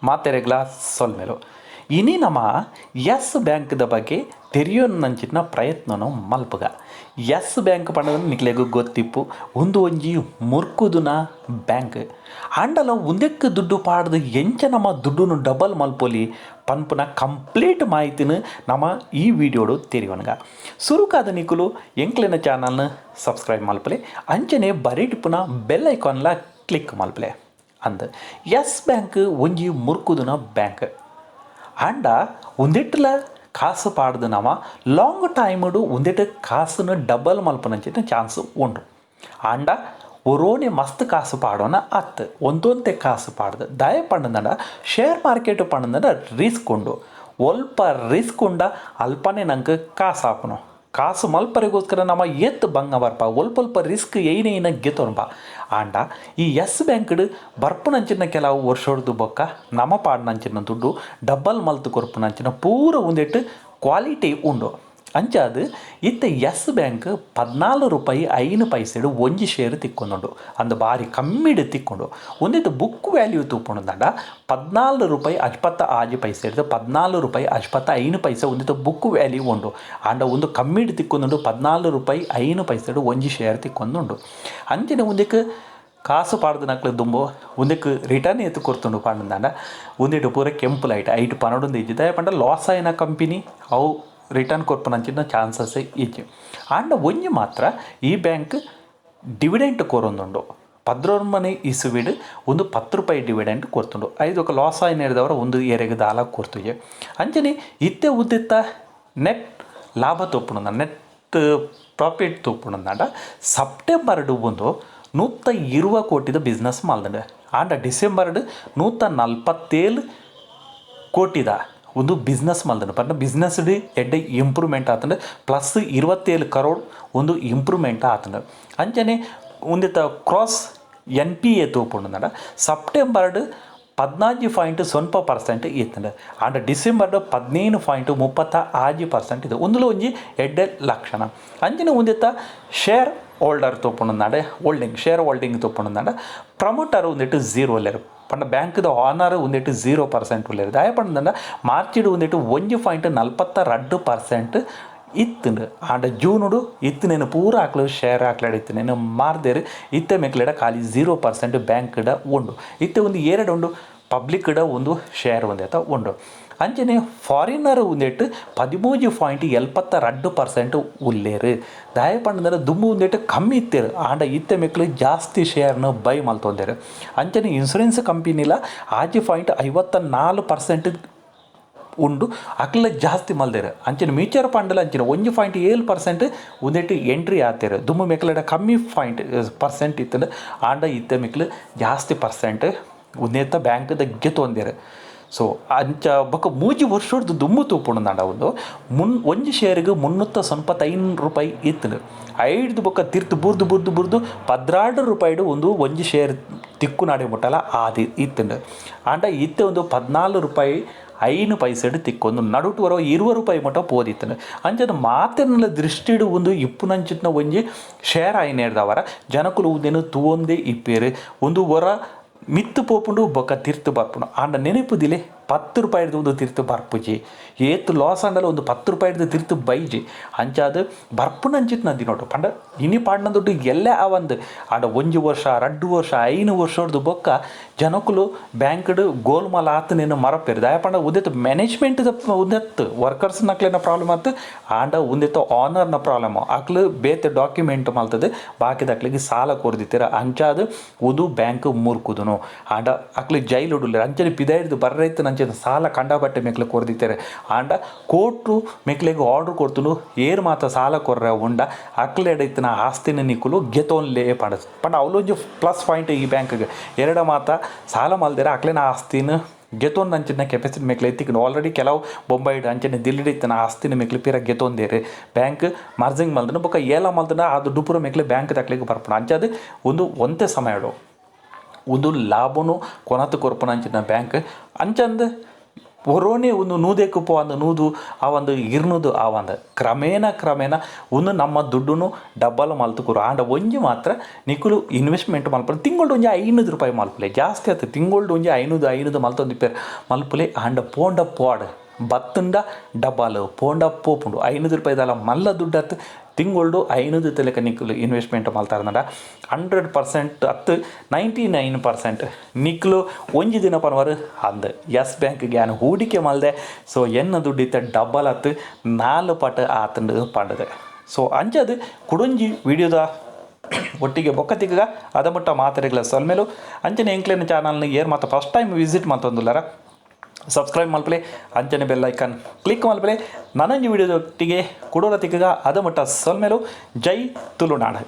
ಮಾತೆರೆಗ್ಲ ಸೊಲ್ಮೆಲು ಇನಿ ನಮ್ಮ ಎಸ್ ಬ್ಯಾಂಕ್ದ ಬಗ್ಗೆ ತೆರೆಯೋನಂಚಿನ ಪ್ರಯತ್ನನೂ ಮಲ್ಪಗ ಎಸ್ ಬ್ಯಾಂಕ್ ಪಂಡದ ನಿಕ್ಲೆಗೂ ಗೊತ್ತಿಪ್ಪು ಒಂಜಿ ಮುರ್ಕುದುನ ಬ್ಯಾಂಕ್ ಆಂಡಲ ಒಂದಕ್ಕೆ ದುಡ್ಡು ಪಾಡ್ದು ಎಂಚ ನಮ್ಮ ದುಡ್ಡು ಡಬಲ್ ಮಲ್ಪೊಲಿ ಪನ್ಪುನ ಕಂಪ್ಲೀಟ್ ಮಾಹಿತಿನ ನಮ್ಮ ಈ ವಿಡಿಯೋಡು ತೆರೆಯೋನ್ಗ ಸುರುಕಾದ ನಿಕುಲು ಎಂಕ್ಲೆನ ಚಾನಲ್ನ ಸಬ್ಸ್ಕ್ರೈಬ್ ಮಲ್ಪಲೆ ಅಂಚನೆ ಬರೀಟಿಪ್ಪುನ ಬೆಲ್ ಐಕಾನ್ಲ ಕ್ಲಿಕ್ ಮಲ್ಪಲೆ ಅಂದ ಎಸ್ ಬ್ಯಾಂಕ್ ಒಂಜಿ ಮುರ್ಕುದುನ ಬ್ಯಾಂಕ್ ಆಂಡ ಒಂದಿಟ್ಟಲ ಕಾಸು ಪಾಡ್ದು ನಾವ ಲಾಂಗ್ ಟೈಮಡು ಒಂದಿಟ್ಟು ಕಾಸನ್ನು ಡಬಲ್ ಮಲ್ಪನಂಚಿನ ಚಾನ್ಸ್ ಉಂಡು ಆಂಡ ಒರೋನೆ ಮಸ್ತ್ ಕಾಸು ಪಾಡೋನ ಅತ್ತು ಒಂದೊಂದೇ ಕಾಸು ಪಾಡ್ದು ದಯ ಪಂಡಂದ ಶೇರ್ ಮಾರ್ಕೆಟ್ ಪಂಡಂದ ರಿಸ್ಕ್ ಉಂಡು ಒಲ್ಪ ರಿಸ್ಕ್ ಉಂಡ ಅಲ್ಪನೇ ನಂಗೆ ಕಾಸು ಹಾಪನು ಕಾಸು ಮಲ್ಪರಿಗೋಸ್ಕರ ನಮ್ಮ ಎತ್ತು ಬಂಗ ಬರ್ಪ ಒಲ್ಪ ರಿಸ್ಕ್ ಏನೇನ ಗೆತ್ತೋನ್ಪ ಆಂಡ ಈ ಎಸ್ ಬ್ಯಾಂಕ್ಡ್ ಬರ್ಪುನಂಚಿನ ಕೆಲವು ವರ್ಷದ್ದು ಬೊಕ್ಕ ನಮ್ಮ ಪಾಡ್ನಂಚಿನ ದುಡ್ಡು ಡಬಲ್ ಮಲ್ತು ಕೊರ್ಪುನಂಚಿನ ಪೂರ ಒಂದಿಟ್ಟು ಕ್ವಾಲಿಟಿ ಉಂಡು ಅಂಚಾದು ಇತ್ತ ಎಸ್ ಬ್ಯಾಂಕ್ 14 ರೂಪಾಯಿ 5 ಪೈಸೆಡು ಒಂಜಿ ಶೇರ್ ತಿಕ್ಕೊಂಡುಂಡು ಅಂದು ಬಾರಿ ಕಮ್ಮಿಡು ತಿಕ್ಕೊಂಡು ಒಂದಿತ್ತು ಬುಕ್ ವ್ಯಾಲ್ಯೂ ತೂಪುಂಡುಂಡ 14 ರೂಪಾಯಿ 55 ಪೈಸೆಡು 14 ರೂಪಾಯಿ 55 ಪೈಸೆ ಒಂದಿತ್ತು ಬುಕ್ ವ್ಯಾಲ್ಯೂ ಉಂಡು ಆಂಡ ಒಂದು ಕಮ್ಮಿಡು ತಿಕ್ಕೊಂಡುಂಡು 14 ರೂಪಾಯಿ 5 ಪೈಸೆಡು ಒಂಜಿ ಶೇರ್ ತಿಕ್ಕೊಂಡುಂಡು ಅಂಚಿನ ಒಂದಕ್ಕೆ ಕಾಸು ಪಾಡ್ದು ನಕ್ಲು ದುಂಬು ಒಂದಕ್ಕೆ ರಿಟರ್ನ್ ಎತ್ತು ಕೊಡ್ತುಂಡು ಪಾಂಡಂದ ಒಂದಿಟ್ಟು ಪೂರ ಕೆಂಪು ಲೈಟ್ 5 ಪನ್ನೊಂದು ಇದ್ದಿದ್ದ ಪಂಡ ಲಾಸ್ ಆಯ್ನ ಕಂಪನಿ ಅವು ರಿಟರ್ನ್ ಕೊರ್ಪನಂಚಿನ ಚಾನ್ಸಸ್ ಇಜ್ಜಿ ಆಂಡ ಒಂಜಿ ಮಾತ್ರ ಈ ಬ್ಯಾಂಕ್ ಡಿವಿಡೆಂಟ್ ಕೊರೊಂದುಂಡು 11 ಇಸುವಿಡು ಒಂದು 10 ರೂಪಾಯಿ ಡಿವಿಡೆಂಟ್ ಕೊರ್ತುಂಡು ಐದು ಲಾಸ್ ಆಯ್ನ ಹಿಡಿದವರ ಒಂದು ಏರೆಗೆ ದಾಲ ಕೊರ್ತುಜೆ ಅಂಚನೆ ಇತ್ತೆ ಉದ್ದಿತ್ತ ನೆಟ್ ಲಾಭ ತೋಪುಣಂದ ನೆಟ್ ಪ್ರಾಫಿಟ್ ತೋಪುಣಂದ ಸೆಪ್ಟೆಂಬರ್ಡು ಒಂದು 120 ಕೋಟಿದ ಬಿಸ್ನೆಸ್ ಮಾಲ್ದಂಡೆ ಆಂಡ ಡಿಸೆಂಬರ್ಡು 147 ಕೋಟಿದ ಒಂದು ಬಿಸ್ನೆಸ್ ಮಲ್ದನು ಪರ್ನ ಬಿಸ್ನೆಸ್ ಎಡ್ಡೆ ಇಂಪ್ರೂವ್ಮೆಂಟ್ ಆತಂಡ ಪ್ಲಸ್ 27 ಕರೋಡ್ ಒಂದು ಇಂಪ್ರೂವ್ಮೆಂಟ್ ಆತಂಡ ಅಂಚನೆ ಒಂದಿತ್ತ ಕ್ರಾಸ್ NPA ತೋಪುಂಡು ಸೆಪ್ಟೆಂಬರ್ಡ್ 14.0% ಇತ್ತಂಡ ಆಂಡ ಡಿಸೆಂಬರ್ಡ್ 15.36% ಇದು ಒಂದುಲ ಒಂಜಿ ಎಡ್ಡೆ ಲಕ್ಷಣ ಅಂಚನೆ ಒಂದಿತ್ತ ಶೇರ್ ಹೋಲ್ಡರ್ ತೋಪುಂಡು ಶೇರ್ ಹೋಲ್ಡಿಂಗ್ ತೋಪುಂಡು ಪ್ರಮೋಟರ್ ಒಂದಿಟ್ಟು 0 ಲೇರು ಪಂಡ ಬ್ಯಾಂಕ್ದ ಆನರ್ ಒಂದಿಟ್ಟು 0% ಉಳ್ಳೇರು ದಯ ಪಂಡ ಮಾರ್ಚಿಡು ಒಂದಿಟ್ಟು 1.42% ಇತ್ತು ಆಂಡ ಜೂನುಡು ಇತ್ತು ನೇನು ಪೂರ ಹಾಕ್ಲು ಶೇರ್ ಹಾಕ್ಲಾಡಿತ್ತು ನೇನು ಮಾರ್ದೇರು ಇತ್ತೆ ಮೆಕ್ಲೆಡ ಖಾಲಿ 0% ಬ್ಯಾಂಕ್ಡ ಉಂಡು ಇತ್ತೆ ಒಂದು ಎರಡು ಉಂಡು ಪಬ್ಲಿಕ್ಡ ಒಂದು ಶೇರ್ ಒಂದೇತ ಉಂಡು ಅಂಚನೆ ಫಾರಿನರ್ ಒಂದಿಟ್ಟು 13.72% ಉಳ್ಳೇರು ದಯ ಪಂಡಂದ್ರೆ ದುಂಬು ಒಂದಿಟ್ಟು ಕಮ್ಮಿ ಇತ್ತೇರು ಆಂಡ ಇತ್ತೆ ಮೆಕ್ಲು ಜಾಸ್ತಿ ಶೇರ್ನ ಬೈ ಮಲ್ತೊಂದೇರು ಅಂಚನೆ ಇನ್ಸೂರೆನ್ಸ್ ಕಂಪನಿಲ 54% ಉಂಡು ಅಕ್ಲ ಜಾಸ್ತಿ ಮಲ್ದೇರು ಅಂಚನೆ ಮ್ಯೂಚುವಲ್ ಫಂಡಲ್ಲ ಅಂಚಿನ 1.7% ಒಂದಿಟ್ಟು ಎಂಟ್ರಿ ಆತೇರು ದುಂಬು ಮೆಕ್ಲೆಡ ಕಮ್ಮಿ ಪರ್ಸೆಂಟ್ ಇತ್ತು ಆಂಡ ಇತ್ತೆ ಮೆಕ್ಲು ಜಾಸ್ತಿ ಪರ್ಸೆಂಟ್ ಉನ್ನೇತ ಬ್ಯಾಂಕ್ದ ಗೆತ್ತೊಂದೇರು ಸೊ ಅಂಚ ಬೊಕ್ಕ ಮೂಜಿ ವರ್ಷದ ದುಮ್ಮು ತೂಪುಂಡು ಒಂಜಿ ಶೇರಿಗೆ 395 ರೂಪಾಯಿ ಇತ್ತು ಐದು ಬೊಕ್ಕ ತಿರ್ತು ಬುರ್ದು 16 ರೂಪಾಯಿಡು ಒಂಜಿ ಶೇರ್ ತಿಕ್ಕು ನಾಡೆ ಮುಟ್ಟಲ್ಲ ಆದಿ ಇತ್ತು ಆಂಡ ಇತ್ತೆ ಒಂದು 14 ರೂಪಾಯಿ 5 ಪೈಸೆಡು ತಿಕ್ಕೊಂದು ನಡುಟು ವರ 20 ರೂಪಾಯಿ ಮಟ್ಟ ಪೋದಿತ್ತು ಅಂಚದ ಮಾತಿನ ದೃಷ್ಟಿಡು ಒಂದು ಇಪ್ಪುನಂಚಿನ ಒಂಜಿ ಶೇರ್ ಆಯ್ನ ಹಿಡ್ದವರ ಜನಕುಲು ಉದೇನು ತೂವೊಂದೇ ಇಪ್ಪೇರು ಒಂದು ವರ ಮಿತ್ತು ಪೋಪುಂಡು ಬೊಕ್ಕ ತಿರ್ತು ಬರ್ಪುಂಡು ಆಂಡ ನೆನಪುದಿಲೆ 10 ರೂಪಾಯಿದು ಒಂದು ತಿರ್ತು ಬರ್ಪುಜಿ ಏತು ಲಾಸ್ ಅಂಡಲ್ಲ ಒಂದು 10 ರೂಪಾಯಿದು ತಿರ್ತು ಬೈಜಿ ಅಂಚಾದ ಬರ್ಪುನಂಚಿತ್ ನಂದಿ ನೋಡು ಪಂಡ ಇನಿ ಪಾಡ್ನ ದುಡ್ಡು ಎಲ್ಲೇ ಅವಂದು ಆಂಡ 1 ವರ್ಷ 2 ವರ್ಷ 5 ವರ್ಷದ್ದು ಬೊಕ್ಕ ಜನಕುಲು ಬ್ಯಾಂಕ್ಡ್ ಗೋಲ್ಮಾಲ್ ಆತನೇನು ಮರಪೇರು ದಯ ಪಂಡ ಉದೆತ್ತು ಮ್ಯಾನೇಜ್ಮೆಂಟ್ ಉದೆತ್ತು ವರ್ಕರ್ಸ್ ನಕ್ಲೇನ ಪ್ರಾಬ್ಲಮ್ ಆತು ಆಂಡ ಉಂದೆತ್ತು ಆನರ್ನ ಪ್ರಾಬ್ಲಮ್ ಅಕ್ಲು ಬೇತೆ ಡಾಕ್ಯುಮೆಂಟ್ ಮಲ್ತದೆ ಬಾಕಿದ ಅಕ್ಲಿಗೆ ಸಾಲ ಕೊರ್ದಿತ್ತೀರ ಅಂಚಾದ ಉದು ಬ್ಯಾಂಕ್ ಮೂರ್ಕುದುನು ಆಂಡ ಅಕ್ಲಿ ಜೈಲು ಉಡುಲ್ಲ ಅಂಚನೆ ಪಿದಾಯಿಡ್ದು ಬರ್ರೈತು ನಂಚೆ ಸಾಲ ಕಂಡಬಟ್ಟೆ ಮೆಕ್ಲೆ ಕೊರ್ದಿತ್ತಾರೆ ಆಂಡ ಕೋರ್ಟು ಮೆಕ್ಲೆಗೆ ಆರ್ಡ್ರ್ ಕೊಡ್ತುನು ಏರು ಮಾತ ಸಾಲ ಕೊರ್ರೆ ಉಂಡ ಅಕ್ಲೆಡೈತಿನ ಆಸ್ತಿನ ನಿಕ್ಕುಲು ಗೆತೋನ್ಲೇ ಪಂಡ ಅವಲೊಂಜು ಪ್ಲಸ್ ಪಾಯಿಂಟ್ ಈ ಬ್ಯಾಂಕ್ಗೆ ಎರಡ ಮಾತ ಸಾಲ ಮಲ್ದಿರ ಅಕ್ಲೆನ ಆಸ್ತಿನ ಗೆತೊಂದು ಅಂಚಿನ ಕೆಪಾಸಿಟಿ ಮೆಕ್ಲೆ ಎತ್ತಿಕೊಂಡು ಆಲ್ರೆಡಿ ಕೆಲವು ಬೊಂಬೈಡ್ ಅಂಚನೆ ದಿಲ್ಲಿಡಿತ್ತನ ಆಸ್ತಿನ ಮೆಕ್ಲೆ ಪಿರ ಗೆತೊಂದೇರಿ ಬ್ಯಾಂಕ್ ಮಾರ್ಜಿಂಗ್ ಮಲ್ದನ ಬೊಕ್ಕ ಏಲ ಮಲ್ದನ ಅದು ಡುಪುರ ಮೆಕ್ಲೆ ಬ್ಯಾಂಕ್ ತಕ್ಲಿಗೆ ಬರ್ಪಣ ಅಂಚದು ಒಂದೇ ಸಮಯಡು ಒಂದು ಲಾಭನು ಕೊನತು ಕೊರ್ಪುನ ಅಂಚಿನ ಬ್ಯಾಂಕ್ ಅಂಚಂದು ಒರೋನೆ ಒಂದು ನೂದೇಕು ಪೋ ಅಂದು ನೂದು ಆ ಒಂದು ಇರ್ನುದು ಆ ಒಂದು ಕ್ರಮೇಣ ಒಂದು ನಮ್ಮ ದುಡ್ಡು ಡಬ್ಬಲ್ ಮಲ್ತುಕುರು ಆಂಡ ಒಂಜಿ ಮಾತ್ರ ನಿಕುಲು ಇನ್ವೆಸ್ಟ್ಮೆಂಟ್ ಮಲ್ಪಲೆ ತಿಂಗಳು ಒಂಜಿ 500 ರೂಪಾಯಿ ಮಲ್ಪಲೆ ಜಾಸ್ತಿ ಆಯ್ತು ತಿಂಗಳು ಒಂಜಿ 500 ಮಲ್ತೊಂದಿಪ್ಪೇರು ಮಲ್ಪಲೆ ಆಂಡ ಪೋಂಡ ಪೋಡ್ ಬತ್ತುಂಡ ಡಬ್ಬಾಲು ಪೋಂಡ ಪೋಪುಂಡು 500 ರೂಪಾಯಿದಲ್ಲ ಮಲ್ಲ ದುಡ್ಡು ತಿಂಗಳು 500 ತಲೆಕ ನಿಕ್ಲು ಇನ್ವೆಸ್ಟ್ಮೆಂಟ್ ಮಲ್ತಾರನಡ 100% ಅತ್ತು 99% ನಿಕ್ಲು ಒಂಜಿ ದಿನ ಪನವರು ಅಂದು ಎಸ್ ಬ್ಯಾಂಕ್ ಗ್ಯಾನ್ ಹೂಡಿಕೆ ಮಲ್ದೆ ಸೊ ಎನ್ನ ದುಡ್ಡಿತ್ತ ಡಬ್ಬಲ್ ಹತ್ತು 4 ಪಟ್ ಆತಂಡು ಪಂಡದೆ ಸೊ ಅಂಚದು ಕುಡೊಂಜಿ ವಿಡಿಯೋದ ಒಟ್ಟಿಗೆ ಬೊಕ್ಕತಿಗ ಅದಮಟ್ಟ ಮಾತಾಡಿಗಳ ಸೊಲ್ಮೇಲು ಅಂಚನೆ ಎಂಕ್ಲೇನ ಚಾನಲ್ನ ಏರ್ ಮಾತ್ರ ಫಸ್ಟ್ ಟೈಮ್ ವಿಸಿಟ್ ಮಾಡ್ತೊಂದುಲ್ಲಾರ ಸಬ್ಸ್ಕ್ರೈಬ್ ಮಲ್ಪಲೆ ಅಂಚನೆ ಬೆಲ್ ಐಕನ್ ಕ್ಲಿಕ್ ಮಲ್ಪಲೆ ನನಂಜಿ ವಿಡಿಯೋದೊಟ್ಟಿಗೆ ಕೊಡೋರ ತಿಕ್ಕಗ ಅದಮಟ್ಟ ಸೊಲ್ಮೇಲು ಜೈ ತುಳುನಾಡು.